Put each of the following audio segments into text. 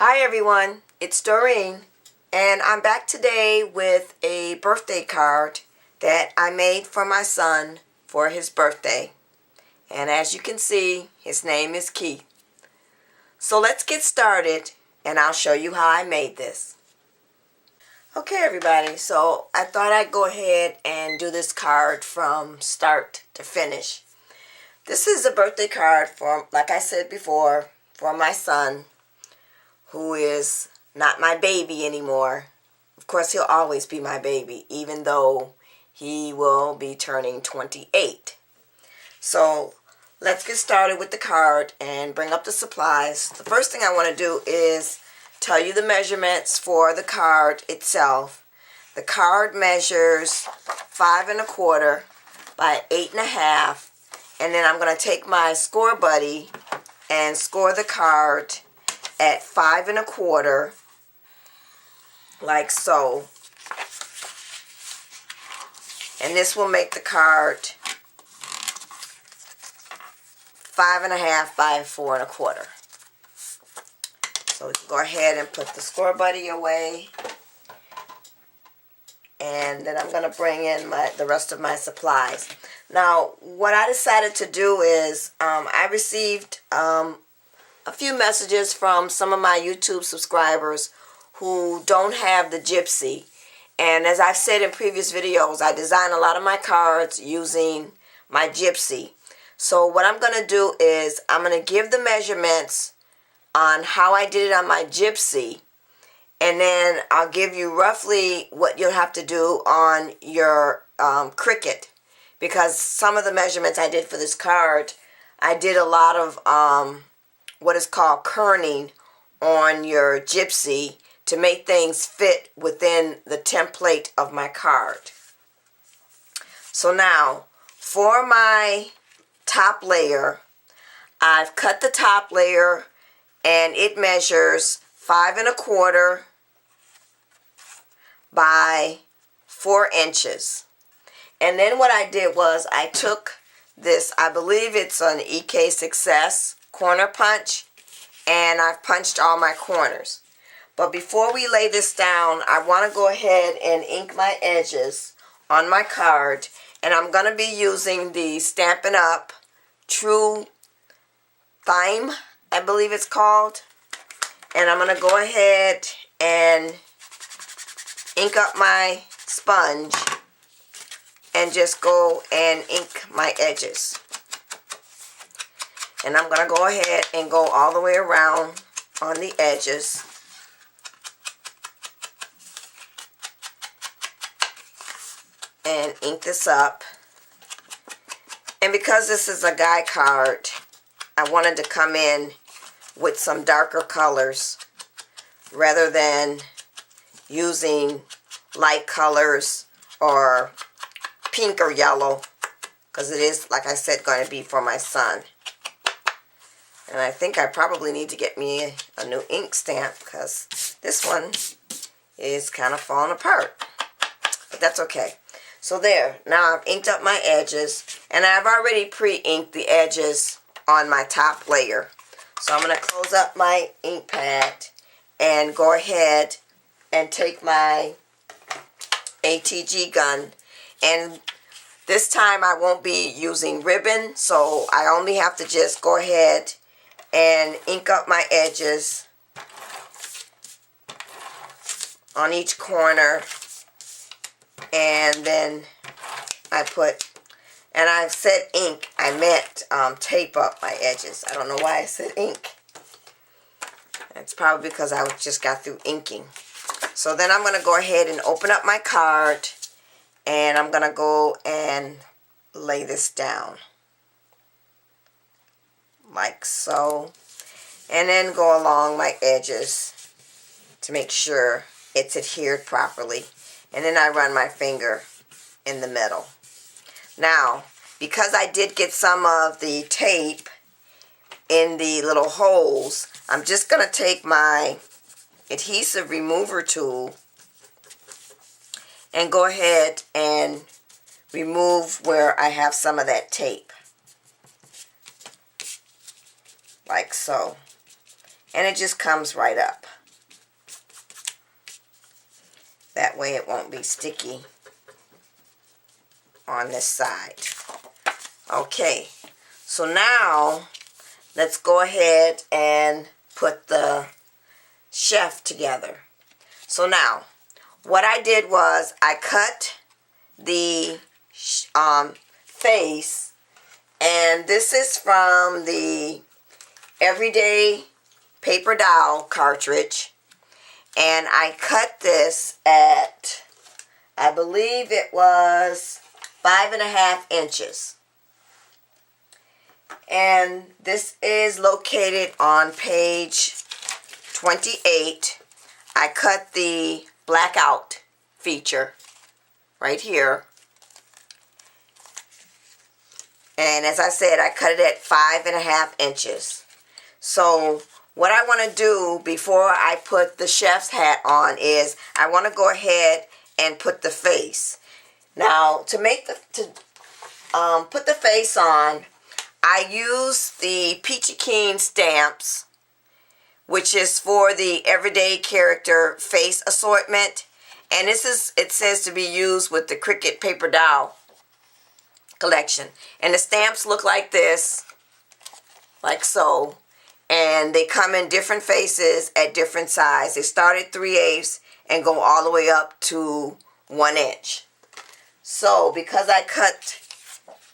Hi everyone, it's Doreen, and I'm back today with a birthday card that I made for my son for his birthday. And as you can see, his name is Keith. So let's get started and I'll show you how I made this. Okay everybody, so I thought I'd go ahead and do this card from start to finish. This is a birthday card for, like I said before, for my son, who is not my baby anymore. Of course, he'll always be my baby, even though he will be turning 28. So let's get started with the card and bring up the supplies. The first thing I want to do is tell you the measurements for the card itself. The card measures 5 1/4 by 8 1/2, and then I'm going to take my score buddy and score the card at 5 1/4, like so. And this will make the card 5 1/2 by 4 1/4. So we can go ahead and put the score buddy away. And then I'm going to bring in the rest of my supplies. Now, what I decided to do is, I received a few messages from some of my YouTube subscribers who don't have the Gypsy. And as I've said in previous videos, I design a lot of my cards using my Gypsy. So what I'm going to do is I'm going to give the measurements on how I did it on my Gypsy. And then I'll give you roughly what you'll have to do on your Cricut. Because some of the measurements I did for this card, I did a lot of what is called kerning on your Gypsy to make things fit within the template of my card. So now, for my top layer, I've cut the top layer and it measures 5 1/4 by 4 inches. And then what I did was I took this, I believe it's an EK Success corner punch, and I've punched all my corners. But before we lay this down, I want to go ahead and ink my edges on my card, and I'm going to be using the Stampin' Up! True Thyme, I believe it's called. And I'm going to go ahead and ink up my sponge and just go and ink my edges. And I'm going to go ahead and go all the way around on the edges. And ink this up. And because this is a guy card, I wanted to come in with some darker colors rather than using light colors or pink or yellow, because it is, like I said, going to be for my son. And I think I probably need to get me a new ink stamp because this one is kind of falling apart. But that's okay. So there, now I've inked up my edges, and I've already pre-inked the edges on my top layer. So I'm going to close up my ink pad and go ahead and take my ATG gun. And this time I won't be using ribbon, so I only have to just go ahead and ink up my edges on each corner. And then I put, and I said ink, I meant tape up my edges. I don't know why I said ink. It's probably because I just got through inking. So then I'm going to go ahead and open up my card, and I'm going to go and lay this down. Like so. And then go along my edges to make sure it's adhered properly. And then I run my finger in the middle. Now, because I did get some of the tape in the little holes, I'm just going to take my adhesive remover tool and go ahead and remove where I have some of that tape. Like so. And it just comes right up. That way it won't be sticky on this side. Okay, so now let's go ahead and put the chef together. So now, what I did was I cut the face, and this is from the Everyday Paper Doll cartridge, and I cut this at, I believe it was 5.5 inches. And this is located on page 28. I cut the blackout feature right here. And as I said, I cut it at 5.5 inches. So what I want to do before I put the chef's hat on is I want to go ahead and put the face. Now to put the face on, I use the Peachy Keen stamps, which is for the everyday character face assortment. And this is, it says to be used with the Cricut paper doll collection. And the stamps look like this, like so. And they come in different faces at different sizes. They start at 3/8 and go all the way up to 1 inch. So because I cut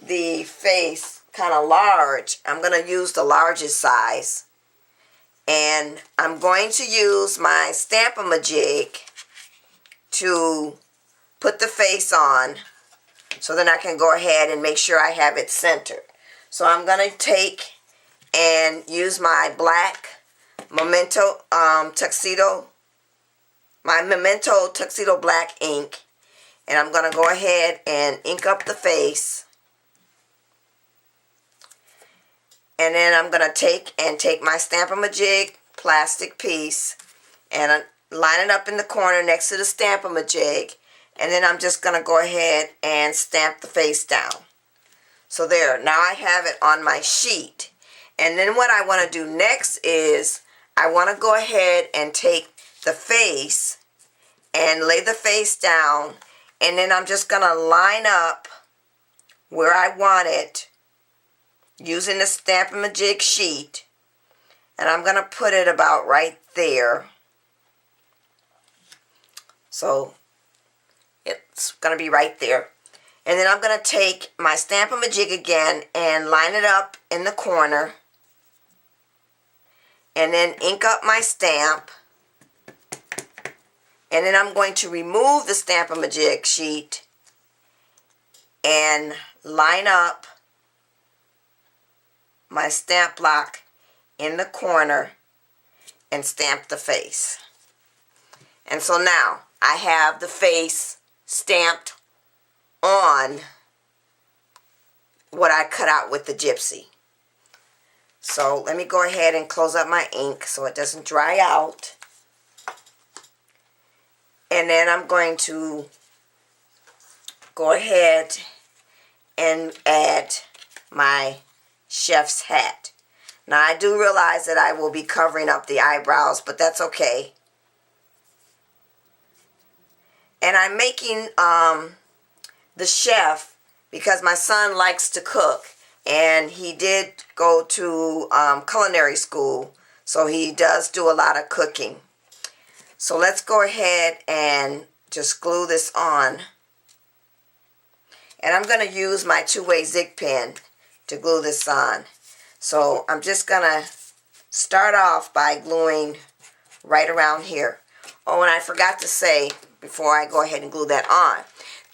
the face kind of large, I'm going to use the largest size. And I'm going to use my Stamp-A-Majig to put the face on, so then I can go ahead and make sure I have it centered. So I'm going to take and use my black Memento Tuxedo black ink, and I'm going to go ahead and ink up the face. And then I'm going to take my Stamp-A-Majig plastic piece and line it up in the corner next to the Stamp-A-Majig. And then I'm just going to go ahead and stamp the face down. So there, now I have it on my sheet. And then what I want to do next is I want to go ahead and take the face and lay the face down. And then I'm just going to line up where I want it using the Stamp-A-Majig sheet, and I'm going to put it about right there. So it's going to be right there. And then I'm going to take my Stamp-A-Majig again and line it up in the corner, and then ink up my stamp. And then I'm going to remove the Stamp-A-Majig sheet and line up my stamp block in the corner and stamp the face. And so now I have the face stamped on what I cut out with the gypsy. So let me go ahead and close up my ink so it doesn't dry out. And then I'm going to go ahead and add my chef's hat. Now I do realize that I will be covering up the eyebrows, but that's okay. And I'm making the chef because my son likes to cook, and he did go to culinary school, so he does do a lot of cooking. So let's go ahead and just glue this on. And I'm going to use my two-way zig pen to glue this on. So I'm just going to start off by gluing right around here. Oh, and I forgot to say before I go ahead and glue that on,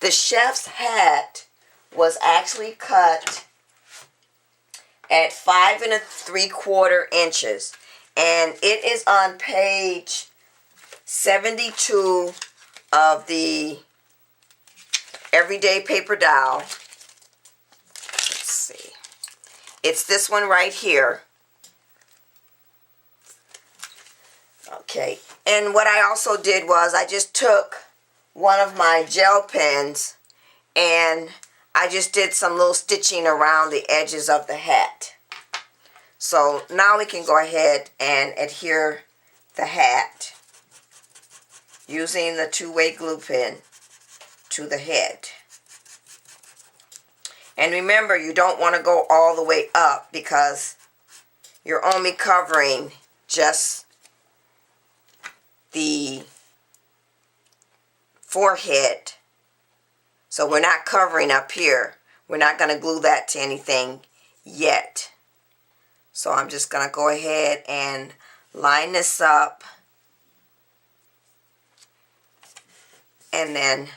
the chef's hat was actually cut at 5 3/4 inches, and it is on page 72 of the Everyday Paper Doll. Let's see. It's this one right here. Okay. And what I also did was I just took one of my gel pens and I just did some little stitching around the edges of the hat. So now we can go ahead and adhere the hat using the two-way glue pen to the head. And remember, you don't want to go all the way up because you're only covering just the forehead. So we're not covering up here. We're not going to glue that to anything yet. So I'm just going to go ahead and line this up. And then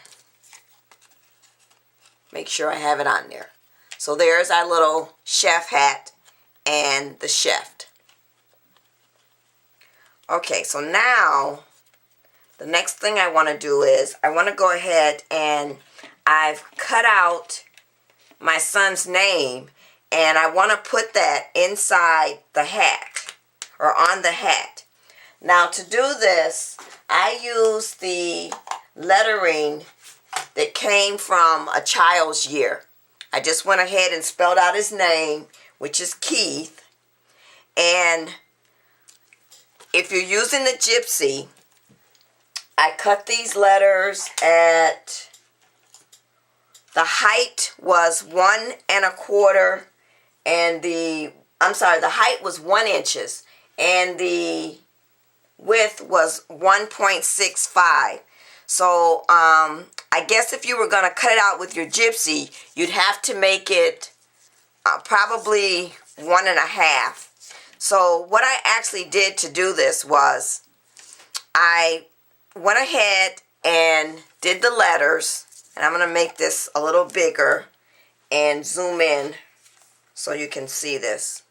make sure I have it on there. So there's our little chef hat and the chef. Okay, so now the next thing I want to do is I want to go ahead and I've cut out my son's name and I want to put that inside the hat or on the hat. Now to do this, I use the lettering that came from a child's year. I just went ahead and spelled out his name, which is Keith. And if you're using the Gypsy, I cut these letters at, the height was 1 1/4 and the height was 1 inches and the width was 1.65. So I guess if you were going to cut it out with your Gypsy, you'd have to make it probably 1 1/2. So what I actually did to do this was I went ahead and did the letters, and I'm going to make this a little bigger and zoom in so you can see this.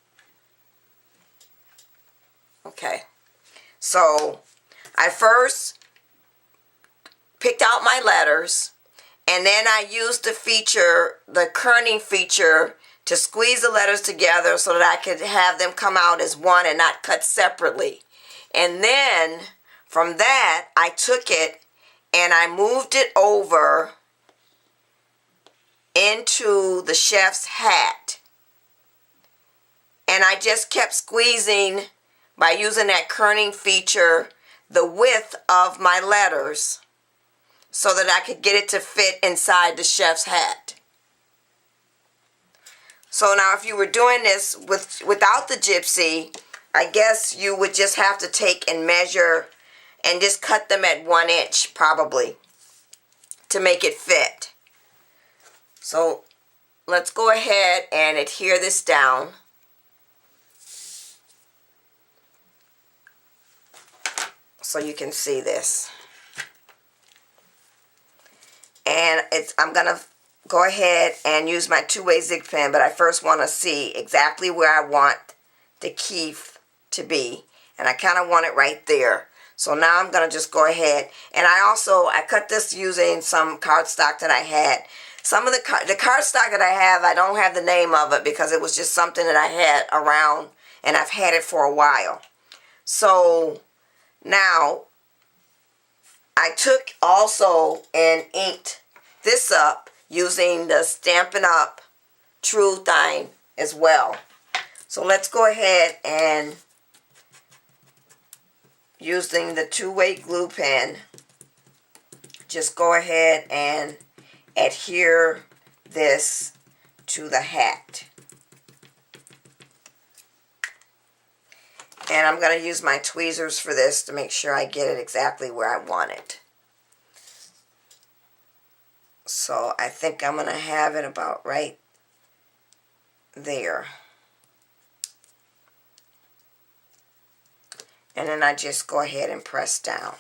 Okay, so I first picked out my letters, and then I used the feature, the kerning feature, to squeeze the letters together so that I could have them come out as one and not cut separately. And then from that, I took it and I moved it over into the chef's hat. And I just kept squeezing, by using that kerning feature, the width of my letters so that I could get it to fit inside the chef's hat. So now if you were doing this without the Gypsy, I guess you would just have to take and measure and just cut them at 1 inch probably to make it fit. So let's go ahead and adhere this down. So you can see this. And I'm going to go ahead and use my two-way zig pen, but I first want to see exactly where I want the Keith to be. And I kind of want it right there. So now I'm going to just go ahead. And I cut this using some cardstock that I had. Some of the cardstock that I have, I don't have the name of it because it was just something that I had around and I've had it for a while. So now I took also and inked this up using the Stampin' Up! True Thine as well. So let's go ahead and using the two-way glue pen, just go ahead and adhere this to the hat. And I'm going to use my tweezers for this to make sure I get it exactly where I want it. So I think I'm going to have it about right there. And then I just go ahead and press down.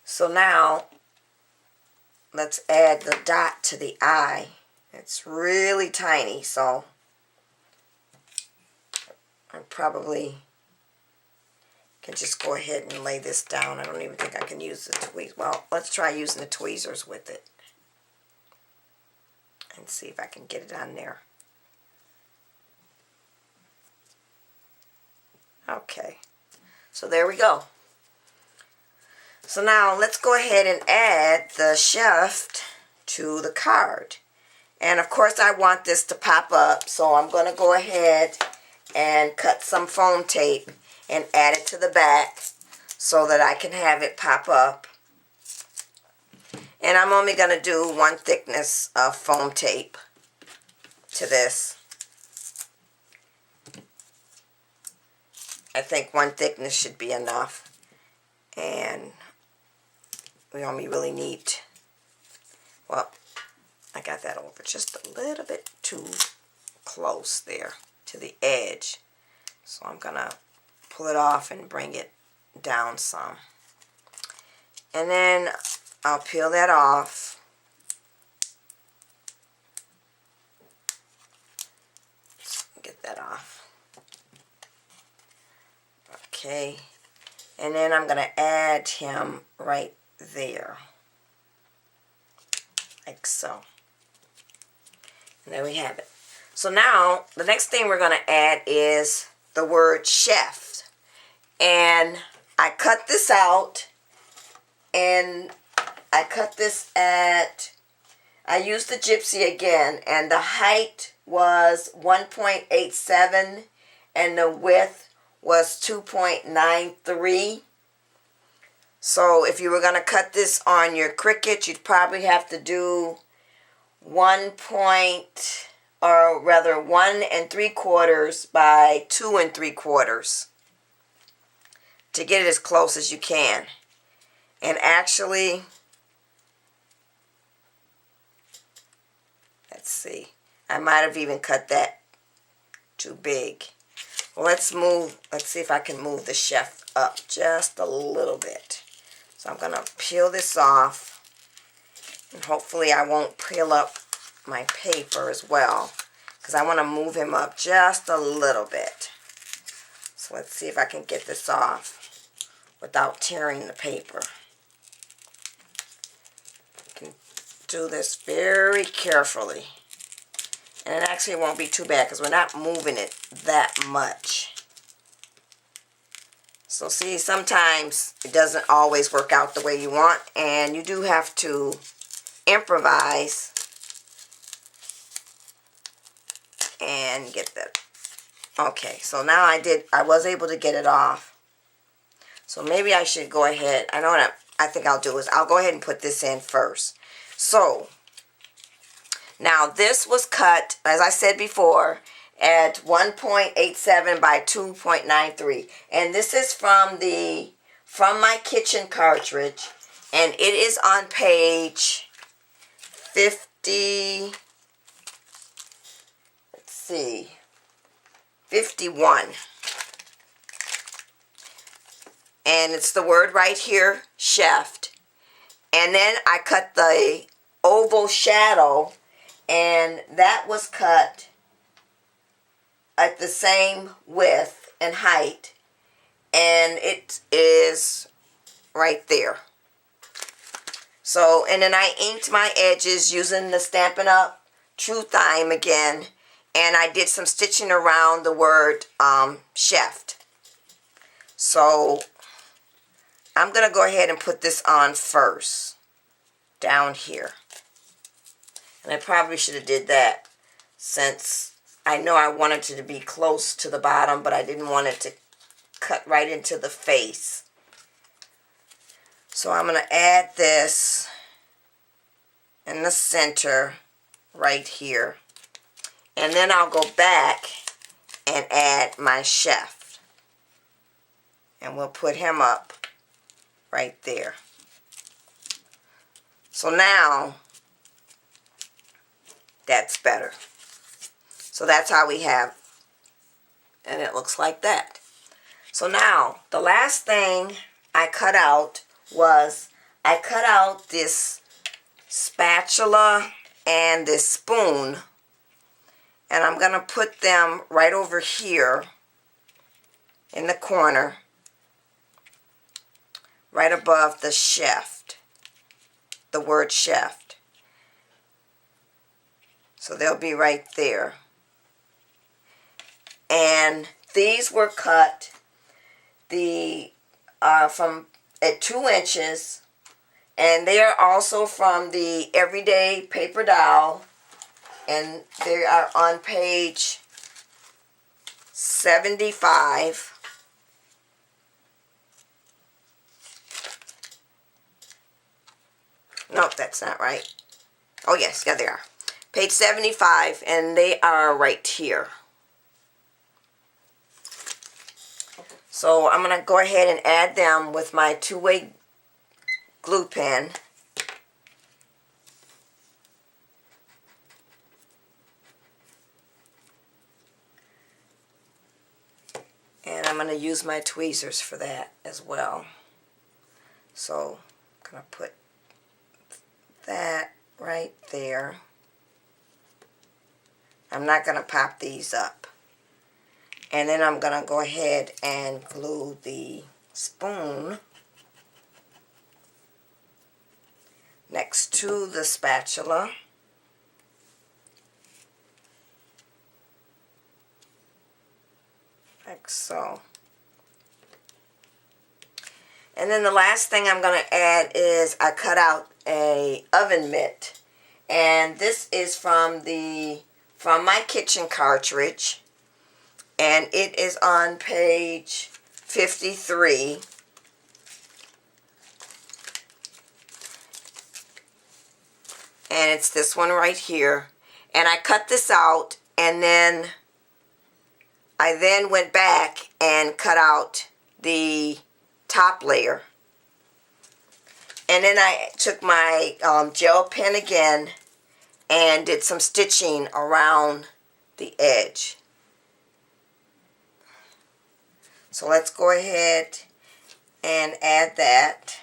So now let's add the dot to the eye. It's really tiny, so I probably can just go ahead and lay this down. I don't even think I can use the tweezers. Well, let's try using the tweezers with it and see if I can get it on there. Okay, so there we go. So now let's go ahead and add the shaft to the card. And of course I want this to pop up, so I'm going to go ahead and cut some foam tape and add it to the back so that I can have it pop up. And I'm only going to do 1 thickness of foam tape to this. I think 1 thickness should be enough. And we only really need, well, I got that over just a little bit too close there to the edge. So I'm going to pull it off and bring it down some. And then I'll peel that off. Get that off. Okay. And then I'm going to add him right there. Like so. And there we have it. So now, the next thing we're going to add is the word chef. And I cut this out. And I cut this at, I used the Gypsy again. And the height was 1.87. And the width was 2.93. So if you were going to cut this on your Cricut, you'd probably have to do 1 1 3/4 by 2 3/4 to get it as close as you can. And actually, let's see, I might have even cut that too big. Let's see if I can move the chef up just a little bit. So I'm going to peel this off, and hopefully I won't peel up my paper as well, because I want to move him up just a little bit. So let's see if I can get this off without tearing the paper. You can do this very carefully. And it actually won't be too bad because we're not moving it that much. So see, sometimes it doesn't always work out the way you want, and you do have to improvise and get that. Okay, so now I was able to get it off. So maybe I should go ahead. I know what I think I'll do is I'll go ahead and put this in first. So now this was cut, as I said before, at 1.87 by 2.93, and this is from my kitchen cartridge, and it is on page 50. Let's see, 51, and it's the word right here, chef. And then I cut the oval shadow, and that was cut at the same width and height, and it is right there. So, and then I inked my edges using the Stampin' Up! True Thyme again, and I did some stitching around the word chef. So I'm going to go ahead and put this on first, down here. And I probably should have did that, since I know I wanted it to be close to the bottom, but I didn't want it to cut right into the face. So I'm going to add this in the center right here. And then I'll go back and add my chef. And we'll put him up right there. So now, that's better. So that's how we have, and it looks like that. So now, the last thing I cut out was, I cut out this spatula and this spoon, and I'm going to put them right over here in the corner, right above the chef, the word chef. So they'll be right there. And these were cut from at 2 inches, and they are also from the Everyday Paper Doll, and they are on page 75. Nope, that's not right. Oh yes, yeah they are. Page 75, and they are right here. So I'm going to go ahead and add them with my two-way glue pen. And I'm going to use my tweezers for that as well. So I'm going to put that right there. I'm not going to pop these up. And then I'm going to go ahead and glue the spoon next to the spatula. Like so. And then the last thing I'm going to add is I cut out a oven mitt. And this is from my kitchen cartridge. And it is on page 53. And it's this one right here. And I cut this out, and then I went back and cut out the top layer. And then I took my gel pen again and did some stitching around the edge. So let's go ahead and add that.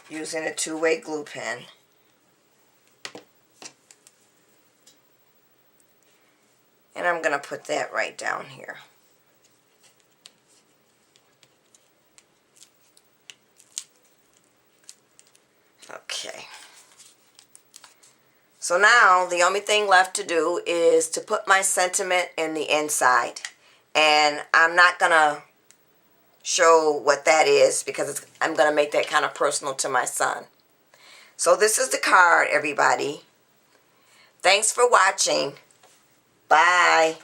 Using a two-way glue pen. And I'm going to put that right down here. Okay. So now the only thing left to do is to put my sentiment in the inside. And I'm not going to show what that is because I'm going to make that kind of personal to my son. So this is the card, everybody. Thanks for watching. Bye.